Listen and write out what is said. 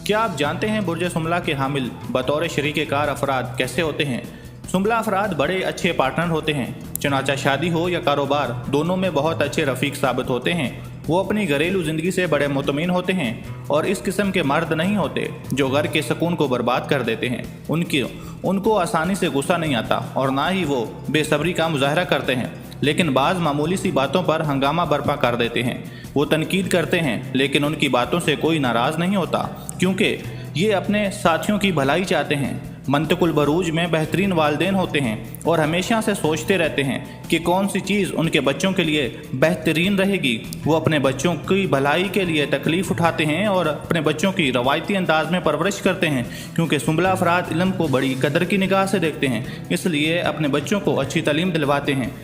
क्या आप जानते हैं बुर्ज सुमला के हामिल बतौर शरीके कार अफराद कैसे होते हैं? सुमला अफराद बड़े अच्छे पार्टनर होते हैं। चुनाचा शादी हो या कारोबार, दोनों में बहुत अच्छे रफीक साबित होते हैं। वो अपनी घरेलू ज़िंदगी से बड़े मुतमिन होते हैं और इस किस्म के मर्द नहीं होते जो घर के सुकून को बर्बाद कर देते हैं। उनको आसानी से गुस्सा नहीं आता और ना ही वो बेसब्री का मुजाहरा करते हैं, लेकिन बाज़ मामूली सी बातों पर हंगामा बर्पा कर देते हैं। वो तनकीद करते हैं लेकिन उनकी बातों से कोई नाराज़ नहीं होता, क्योंकि ये अपने साथियों की भलाई चाहते हैं। मंतकुल बरूज में बेहतरीन वालिदैन होते हैं और हमेशा से सोचते रहते हैं कि कौन सी चीज़ उनके बच्चों के लिए बेहतरीन रहेगी। वो अपने बच्चों की भलाई के लिए तकलीफ़ उठाते हैं और अपने बच्चों की रवायती अंदाज में परवरिश करते हैं, क्योंकि सुमला अफराद इल्म को बड़ी कदर की निगाह से देखते हैं, इसलिए अपने बच्चों को अच्छी तालीम दिलवाते हैं।